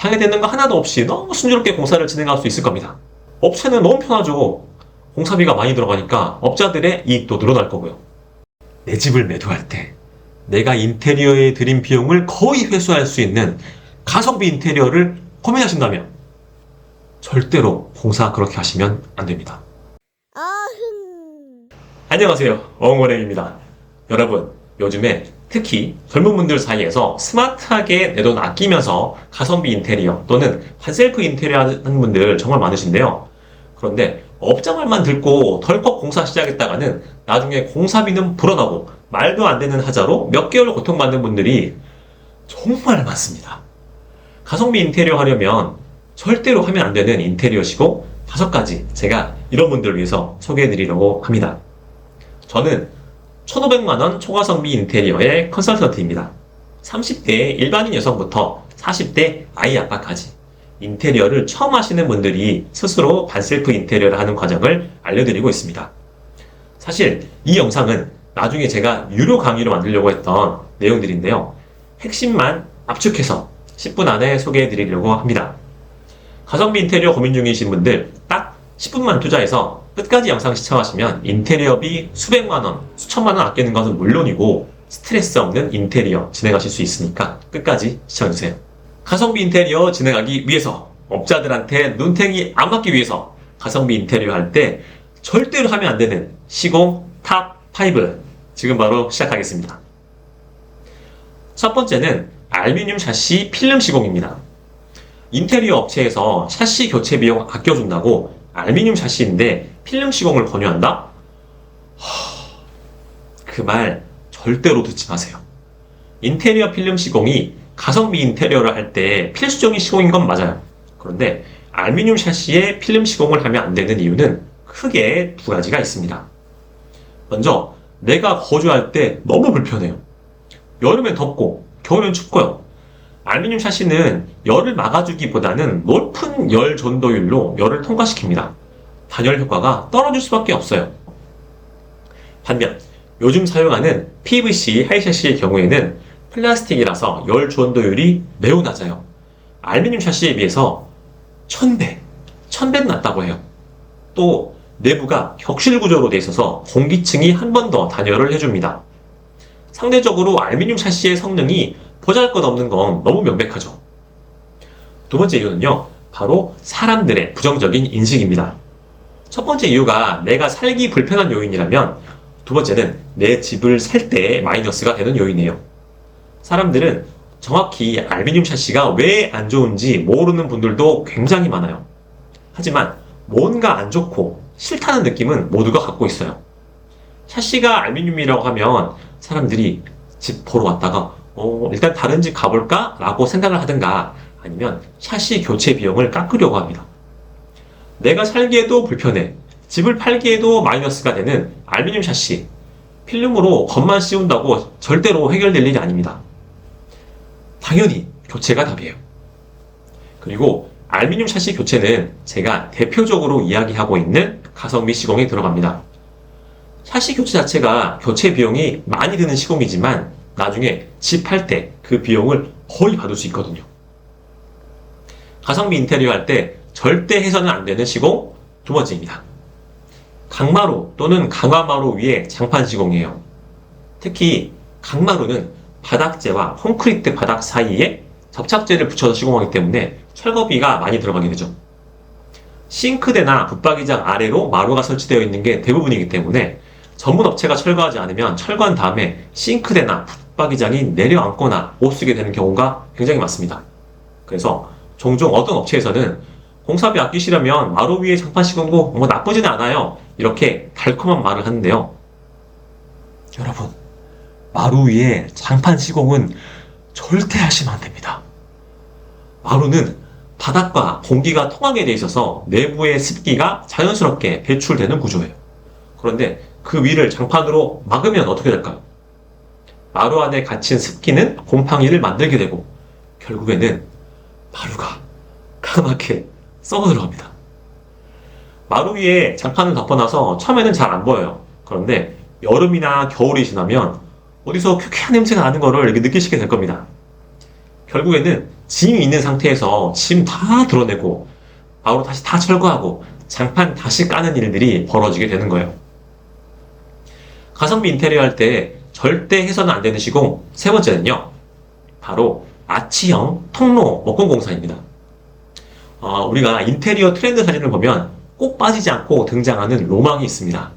방해되는 거 하나도 없이 너무 순조롭게 공사를 진행할 수 있을 겁니다. 업체는 너무 편하죠. 공사비가 많이 들어가니까 업자들의 이익도 늘어날 거고요. 내 집을 매도할 때 내가 인테리어에 들인 비용을 거의 회수할 수 있는 가성비 인테리어를 고민하신다면 절대로 공사 그렇게 하시면 안 됩니다. 안녕하세요, 어흥원행입니다. 여러분, 요즘에 특히 젊은 분들 사이에서 스마트하게 내 돈 아끼면서 가성비 인테리어 또는 반셀프 인테리어 하는 분들 정말 많으신데요. 그런데 업자 말만 듣고 덜컥 공사 시작했다가는 나중에 공사비는 불어나고 말도 안 되는 하자로 몇 개월 고통받는 분들이 정말 많습니다. 가성비 인테리어 하려면 절대로 하면 안 되는 인테리어시고 5가지 제가 이런 분들을 위해서 소개해드리려고 합니다. 저는 1,500만원 초가성비 인테리어의 컨설턴트입니다. 30대 일반인 여성부터 40대 아이 아빠까지 인테리어를 처음 하시는 분들이 스스로 반셀프 인테리어를 하는 과정을 알려드리고 있습니다. 사실 이 영상은 나중에 제가 유료 강의로 만들려고 했던 내용들인데요. 핵심만 압축해서 10분 안에 소개해드리려고 합니다. 가성비 인테리어 고민 중이신 분들 딱 10분만 투자해서 끝까지 영상 시청하시면 인테리어비 수백만원, 수천만원 아끼는 것은 물론이고 스트레스 없는 인테리어 진행하실 수 있으니까 끝까지 시청해주세요. 가성비 인테리어 진행하기 위해서 업자들한테 눈탱이 안 맞기 위해서 가성비 인테리어 할 때 절대로 하면 안 되는 시공 탑5 지금 바로 시작하겠습니다. 첫 번째는 알루미늄 샤시 필름 시공입니다. 인테리어 업체에서 샤시 교체 비용 아껴준다고 알루미늄 샤시인데 필름 시공을 권유한다? 그 말 절대로 듣지 마세요. 인테리어 필름 시공이 가성비 인테리어를 할 때 필수적인 시공인 건 맞아요. 그런데 알루미늄 샤시에 필름 시공을 하면 안 되는 이유는 크게 2가지가 있습니다. 먼저 내가 거주할 때 너무 불편해요. 여름엔 덥고 겨울엔 춥고요. 알루미늄 샤시는 열을 막아주기보다는 높은 열 전도율로 열을 통과시킵니다. 단열 효과가 떨어질 수밖에 없어요. 반면 요즘 사용하는 PVC 하이샤시의 경우에는 플라스틱이라서 열 전도율이 매우 낮아요. 알루미늄 샤시에 비해서 1000배 낮다고 해요. 또 내부가 격실 구조로 되어 있어서 공기층이 한 번 더 단열을 해줍니다. 상대적으로 알루미늄 샤시의 성능이 보잘것없는 건 너무 명백하죠. 2번째 이유는요, 바로 사람들의 부정적인 인식입니다. 첫 번째 이유가 내가 살기 불편한 요인이라면 2번째는 내 집을 살 때 마이너스가 되는 요인이에요. 사람들은 정확히 알루미늄 샤시가 왜 안 좋은지 모르는 분들도 굉장히 많아요. 하지만 뭔가 안 좋고 싫다는 느낌은 모두가 갖고 있어요. 샤시가 알루미늄이라고 하면 사람들이 집 보러 왔다가 일단 다른 집 가볼까? 라고 생각을 하든가 아니면 샤시 교체 비용을 깎으려고 합니다. 내가 살기에도 불편해, 집을 팔기에도 마이너스가 되는 알루미늄 샤시, 필름으로 겉만 씌운다고 절대로 해결될 일이 아닙니다. 당연히 교체가 답이에요. 그리고 알루미늄 샤시 교체는 제가 대표적으로 이야기하고 있는 가성비 시공에 들어갑니다. 샤시 교체 자체가 교체 비용이 많이 드는 시공이지만 나중에 집 팔 때 그 비용을 거의 받을 수 있거든요. 가성비 인테리어 할 때 절대 해서는 안 되는 시공 2번째입니다. 강마루 또는 강화마루 위에 장판 시공이에요. 특히 강마루는 바닥재와 콘크리트 바닥 사이에 접착제를 붙여서 시공하기 때문에 철거비가 많이 들어가게 되죠. 싱크대나 붙박이장 아래로 마루가 설치되어 있는 게 대부분이기 때문에 전문 업체가 철거하지 않으면 철거한 다음에 싱크대나 붙박이장이 내려앉거나 못 쓰게 되는 경우가 굉장히 많습니다. 그래서 종종 어떤 업체에서는 공사비 아끼시려면 마루 위에 장판 시공도 뭐 나쁘지는 않아요, 이렇게 달콤한 말을 하는데요. 여러분, 마루 위에 장판 시공은 절대 하시면 안 됩니다. 마루는 바닥과 공기가 통하게 돼 있어서 내부의 습기가 자연스럽게 배출되는 구조예요. 그런데 그 위를 장판으로 막으면 어떻게 될까요? 마루 안에 갇힌 습기는 곰팡이를 만들게 되고 결국에는 마루가 까맣게 썩어 들어갑니다. 마루 위에 장판을 덮어놔서 처음에는 잘 안 보여요. 그런데 여름이나 겨울이 지나면 어디서 쾌쾌한 냄새가 나는 거를 이렇게 느끼시게 될 겁니다. 결국에는 짐이 있는 상태에서 짐 다 드러내고 바로 다시 다 철거하고 장판 다시 까는 일들이 벌어지게 되는 거예요. 가성비 인테리어 할 때 절대 해서는 안 되는 시공 세 번째는요. 바로 아치형 통로 목공 공사입니다. 우리가 인테리어 트렌드 사진을 보면 꼭 빠지지 않고 등장하는 로망이 있습니다.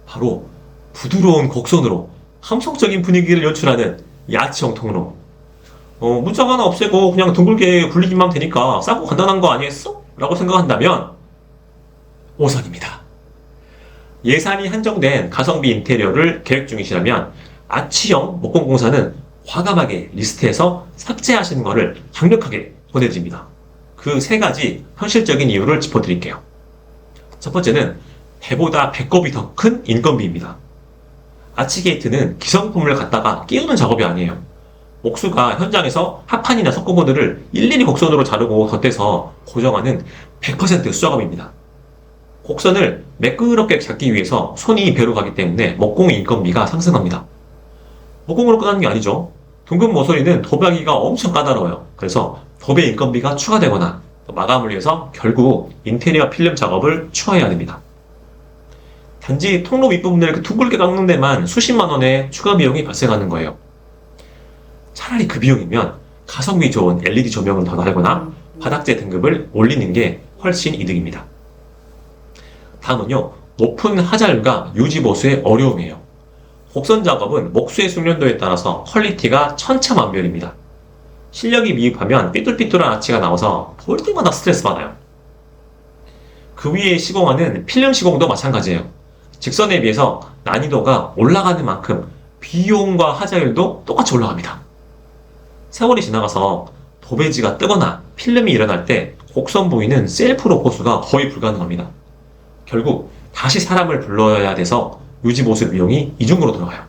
바로 부드러운 곡선으로 감성적인 분위기를 연출하는 이 아치형 통로. 문짝 하나 없애고 그냥 둥글게 굴리기만 하면 되니까 싸고 간단한 거 아니겠어? 라고 생각한다면 오산입니다. 예산이 한정된 가성비 인테리어를 계획 중이시라면 아치형 목공공사는 과감하게 리스트에서 삭제하시는 것을 강력하게 보내드립니다. 그 세 가지 현실적인 이유를 짚어드릴게요. 첫 번째는 배보다 배꼽이 더 큰 인건비입니다. 아치게이트는 기성품을 갖다가 끼우는 작업이 아니에요. 옥수가 현장에서 합판이나 석고보드를 일일이 곡선으로 자르고 덧대서 고정하는 100% 수작업입니다. 곡선을 매끄럽게 잡기 위해서 손이 배로 가기 때문에 목공 인건비가 상승합니다. 목공으로 끝나는 게 아니죠. 둥근 모서리는 도배하기가 엄청 까다로워요. 그래서 도배 인건비가 추가되거나 마감을 위해서 결국 인테리어 필름 작업을 추가해야 됩니다. 단지 통로 윗부분을 이렇게 둥글게 깎는 데만 수십만 원의 추가 비용이 발생하는 거예요. 차라리 그 비용이면 가성비 좋은 LED 조명을 더 달거나 바닥재 등급을 올리는 게 훨씬 이득입니다. 다음은요, 높은 하자율과 유지 보수의 어려움이에요. 곡선 작업은 목수의 숙련도에 따라서 퀄리티가 천차만별입니다. 실력이 미흡하면 삐뚤삐뚤한 아치가 나와서 볼 때마다 스트레스 받아요. 그 위에 시공하는 필름 시공도 마찬가지예요. 직선에 비해서 난이도가 올라가는 만큼 비용과 하자율도 똑같이 올라갑니다. 세월이 지나가서 도배지가 뜨거나 필름이 일어날 때 곡선 부위는 셀프로 보수가 거의 불가능합니다. 결국 다시 사람을 불러야 돼서 유지보수 비용이 이중으로 들어가요.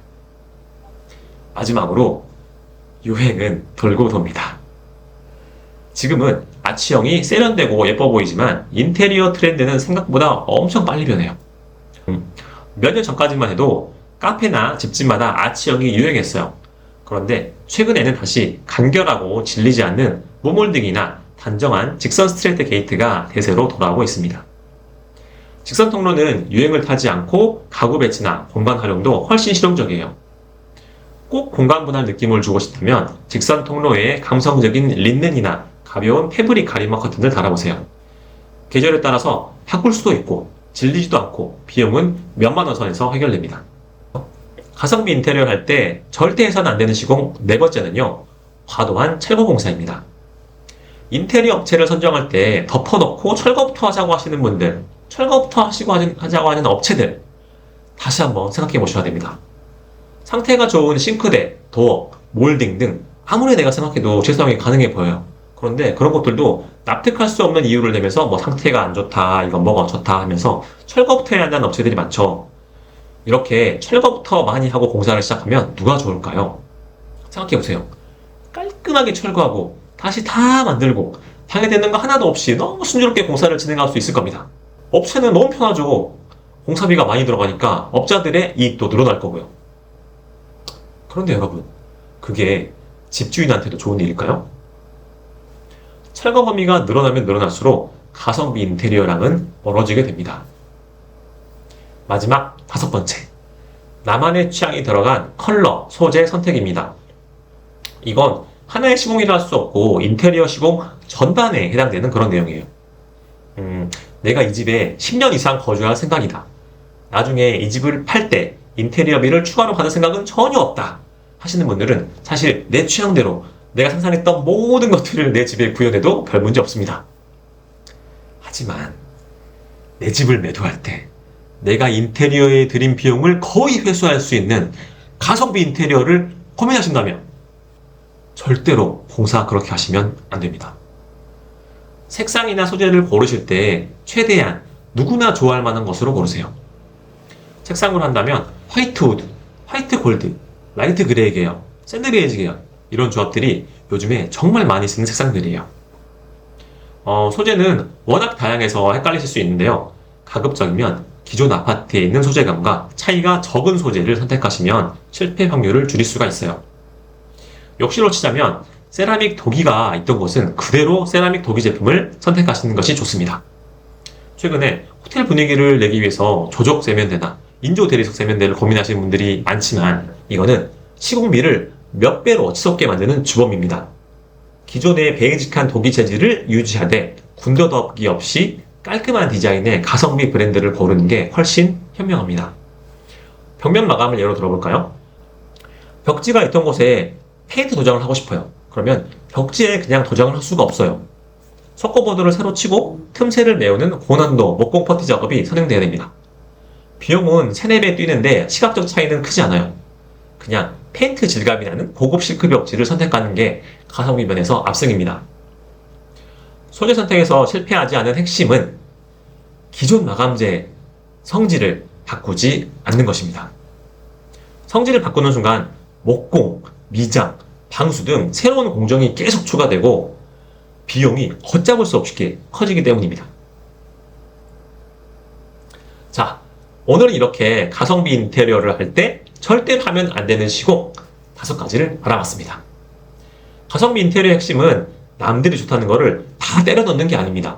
마지막으로 유행은 돌고 돕니다. 지금은 아치형이 세련되고 예뻐 보이지만 인테리어 트렌드는 생각보다 엄청 빨리 변해요. 몇 년 전까지만 해도 카페나 집집마다 아치형이 유행했어요. 그런데 최근에는 다시 간결하고 질리지 않는 무몰딩이나 단정한 직선 스트레이트 게이트가 대세로 돌아오고 있습니다. 직선 통로는 유행을 타지 않고 가구 배치나 공간 활용도 훨씬 실용적이에요. 꼭 공간 분할 느낌을 주고 싶다면 직선 통로에 감성적인 린넨이나 가벼운 패브릭 가리막 커튼을 달아보세요. 계절에 따라서 바꿀 수도 있고 질리지도 않고 비용은 몇만 원 선에서 해결됩니다. 가성비 인테리어를 할 때 절대 해서는 안 되는 시공 네 번째는요, 과도한 철거 공사입니다. 인테리어 업체를 선정할 때 덮어놓고 철거부터 하자고 하시는 분들, 철거부터 하자고 하는 업체들, 다시 한번 생각해 보셔야 됩니다. 상태가 좋은 싱크대, 도어, 몰딩 등 아무리 내가 생각해도 재사용이 가능해 보여요. 그런데 그런 것들도 납득할 수 없는 이유를 대면서 뭐 상태가 안 좋다, 이건 뭐가 어쩌다 하면서 철거부터 해야 한다는 업체들이 많죠. 이렇게 철거부터 많이 하고 공사를 시작하면 누가 좋을까요? 생각해보세요. 깔끔하게 철거하고 다시 다 만들고 방해되는 거 하나도 없이 너무 순조롭게 공사를 진행할 수 있을 겁니다. 업체는 너무 편하죠. 공사비가 많이 들어가니까 업자들의 이익도 늘어날 거고요. 그런데 여러분, 그게 집주인한테도 좋은 일일까요? 철거 범위가 늘어나면 늘어날수록 가성비 인테리어랑은 멀어지게 됩니다. 마지막 다섯 번째, 나만의 취향이 들어간 컬러, 소재 선택입니다. 이건 하나의 시공이라 할 수 없고 인테리어 시공 전반에 해당되는 그런 내용이에요. 내가 이 집에 10년 이상 거주할 생각이다. 나중에 이 집을 팔 때 인테리어비를 추가로 받을 생각은 전혀 없다 하시는 분들은 사실 내 취향대로 내가 상상했던 모든 것들을 내 집에 구현해도 별 문제 없습니다. 하지만 내 집을 매도할 때 내가 인테리어에 들인 비용을 거의 회수할 수 있는 가성비 인테리어를 고민하신다면 절대로 공사 그렇게 하시면 안 됩니다. 색상이나 소재를 고르실 때 최대한 누구나 좋아할 만한 것으로 고르세요. 색상으로 한다면 화이트 우드, 화이트 골드, 라이트 그레이 계열, 샌드 베이지 계열 이런 조합들이 요즘에 정말 많이 쓰는 색상들이에요. 소재는 워낙 다양해서 헷갈리실 수 있는데요. 가급적이면 기존 아파트에 있는 소재감과 차이가 적은 소재를 선택하시면 실패 확률을 줄일 수가 있어요. 욕실로 치자면 세라믹 도기가 있던 곳은 그대로 세라믹 도기 제품을 선택하시는 것이 좋습니다. 최근에 호텔 분위기를 내기 위해서 조적 세면대나 인조 대리석 세면대를 고민하시는 분들이 많지만 이거는 시공비를 몇 배로 치솟게 만드는 주범입니다. 기존의 베이직한 도기 재질을 유지하되 군더더기 없이 깔끔한 디자인의 가성비 브랜드를 고르는 게 훨씬 현명합니다. 벽면 마감을 예로 들어볼까요? 벽지가 있던 곳에 페인트 도장을 하고 싶어요. 그러면 벽지에 그냥 도장을 할 수가 없어요. 석고보드를 새로 치고 틈새를 메우는 고난도 목공 퍼티 작업이 선행돼야 됩니다. 비용은 3, 4배 뛰는데 시각적 차이는 크지 않아요. 그냥 페인트 질감이 나는 고급 실크 벽지를 선택하는 게 가성비 면에서 압승입니다. 소재 선택에서 실패하지 않은 핵심은 기존 마감재 성질을 바꾸지 않는 것입니다. 성질을 바꾸는 순간 목공, 미장, 방수 등 새로운 공정이 계속 추가되고 비용이 걷잡을 수 없이 커지기 때문입니다. 자, 오늘은 이렇게 가성비 인테리어를 할 때 절대로 하면 안 되는 시공 5가지를 알아봤습니다. 가성비 인테리어의 핵심은 남들이 좋다는 것을 다 때려 넣는 게 아닙니다.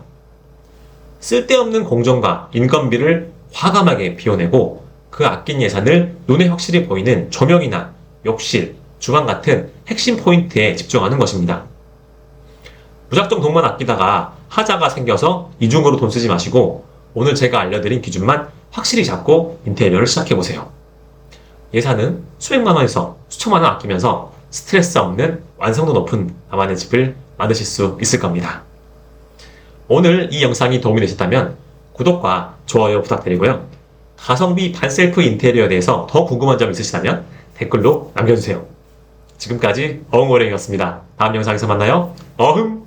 쓸데없는 공정과 인건비를 과감하게 비워내고 그 아낀 예산을 눈에 확실히 보이는 조명이나 욕실, 주방 같은 핵심 포인트에 집중하는 것입니다. 무작정 돈만 아끼다가 하자가 생겨서 이중으로 돈 쓰지 마시고 오늘 제가 알려드린 기준만 확실히 잡고 인테리어를 시작해보세요. 예산은 수백만 원에서 수천만 원 아끼면서 스트레스 없는 완성도 높은 나만의 집을 만드실 수 있을 겁니다. 오늘 이 영상이 도움이 되셨다면 구독과 좋아요 부탁드리고요. 가성비 반셀프 인테리어에 대해서 더 궁금한 점 있으시다면 댓글로 남겨주세요. 지금까지 어흥어랭이었습니다. 다음 영상에서 만나요. 어흥!